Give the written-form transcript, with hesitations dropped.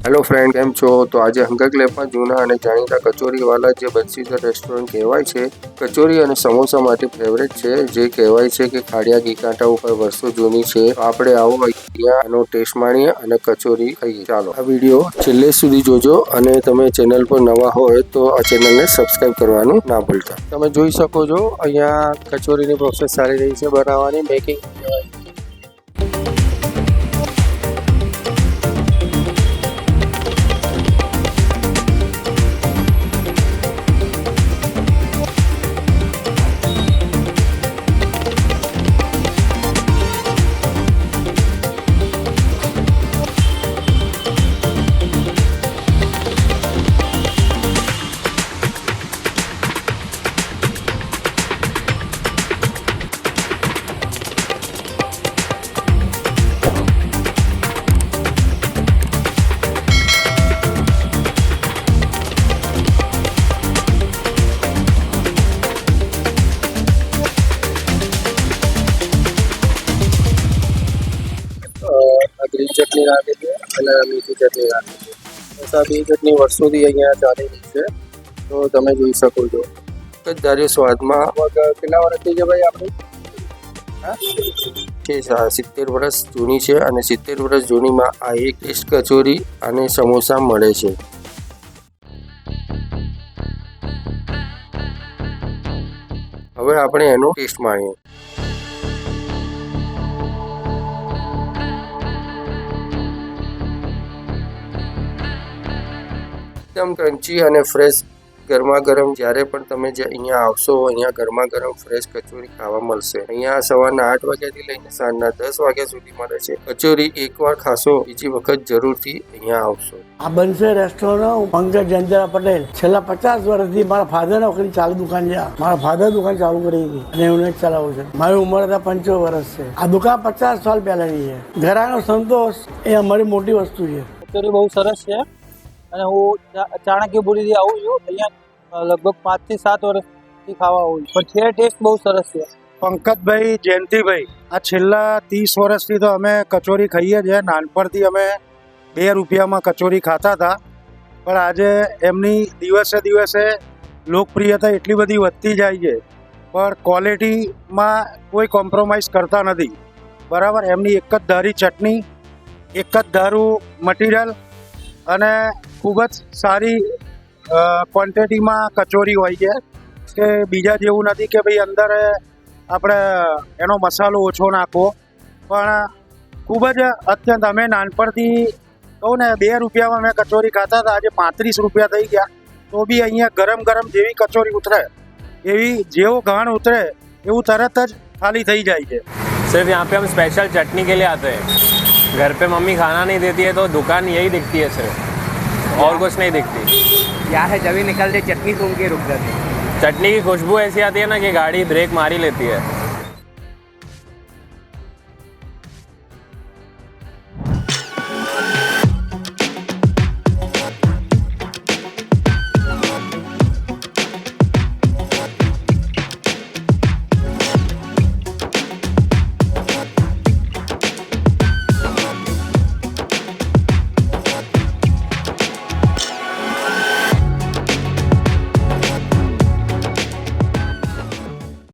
Hello friend, केम छो? तो आज हंगर क्लेबમાં જૂના અને જાણીતા કચોરીવાલા જે બંસીધર રેસ્ટોરન્ટ કહેવાય છે, કચોરી અને સમોસા માટે ફેવરેટ છે, જે કહેવાય છે કે ખાડિયા ઘી કાંટા ઉપર વર્ષો જૂની છે. આપણે આવો અહીંયા એનો ટેસ્ટ માણીએ અને કચોરી ખાઈએ. ચાલો આ વિડીયો છેલ્લે સુધી જોજો અને તમે ચેનલ પર નવા હોય તો આ ચેનલને સબસ્ક્રાઇબ કરવાનું ના ભૂલતા. તમે જોઈ શકો છો અહીંયા કચોરીની પ્રોસેસ ચાલી રહી છે બનાવવાની. મેકિંગ ગ્રીન ચટણી રાખી છે અને મીઠી ચટણી રાખી છે. બસ આ બે ચટણી વર્ષોથી અહીંયા ચાલી રહી છે, તો તમે જોઈ શકો છો. ધાર્યો સ્વાદમાં કેટલા વર્ષથી છે ભાઈ આપણી? 70 વર્ષ જૂની છે અને 70 વર્ષ જૂનીમાં આ એક ટેસ્ટ કચોરી અને સમોસા મળે છે. હવે આપણે એનો ટેસ્ટ માણીએ. એકદમ ક્રન્ચી અને ફ્રેશ ગરમા ગરમ. જ્યારે પણ તમે જે અહીંયા આવશો અહીંયા ગરમા ગરમ ફ્રેશ કચોરી ખાવા મળશે. અહીંયા સવારના 8 વાગ્યાથી લઈને સાંજના 10 વાગ્યા સુધી મળે છે કચોરી. એકવાર ખાશો બીજી વખત જરૂરથી અહીંયા આવશો. આ બનશે રેસ્ટોરન્ટ. હું પંકજ જંજરા પટેલ. છેલ્લા 50 વર્ષથી મારા ફાધરના વખતે ચાલુ દુકાન છે. મારા ફાધર દુકાન ચાલુ કરી હતી અને એમને જ ચલાવું છે. મારી ઉંમર હતા 55 વર્ષ છે. આ દુકાન 50 સાલ પહેલાની છે. ઘરાનો સંતોષ એ અમારી મોટી વસ્તુ છે. કચોરી બહુ સરસ છે અને હું ચાણક્યપુરીથી આવું છું. અહીંયા લગભગ 5 થી 7 વર્ષથી ખાવા આવું છું, પણ છે ટેસ્ટ બહુ સરસ છે. પંકજભાઈ, જયંતિભાઈ, આ છેલ્લા 30 વર્ષથી તો અમે કચોરી ખાઈએ છીએ. નાનપણથી અમે 2 રૂપિયામાં કચોરી ખાતા હતા, પણ આજે એમની દિવસે દિવસે લોકપ્રિયતા એટલી બધી વધતી જાય છે, પણ ક્વોલિટીમાં કોઈ કોમ્પ્રોમાઇઝ કરતા નથી. બરાબર, એમની એક જ ધારી ચટણી, એક જ ધારું મટીરિયલ અને ખૂબ જ સારી ક્વોન્ટિટીમાં કચોરી હોય છે. કે બીજા જેવું નથી કે ભાઈ અંદર આપણે એનો મસાલો ઓછો નાખવો, પણ ખૂબ જ અત્યંત. અમે નાનપણથી કહું ને 2 રૂપિયામાં અમે કચોરી ખાતા હતા, આજે 35 રૂપિયા થઈ ગયા, તો બી અહીંયા ગરમ ગરમ જેવી કચોરી ઉતરે એવી, જેવો ઘાણ ઉતરે એવું તરત જ ખાલી થઈ જાય છે. सिर्फ यहाँ पे हम स्पेशल चटनी के लिए आते हैं. घर पे मम्मी खाना नहीं देती है तो दुकान यही दिखती है सिर्फ, और कुछ नहीं दिखती. क्या है, जब ही निकलते चटनी सूंघ के रुक जाते. चटनी की खुशबू ऐसी आती है ना कि गाड़ी ब्रेक मार ही लेती है.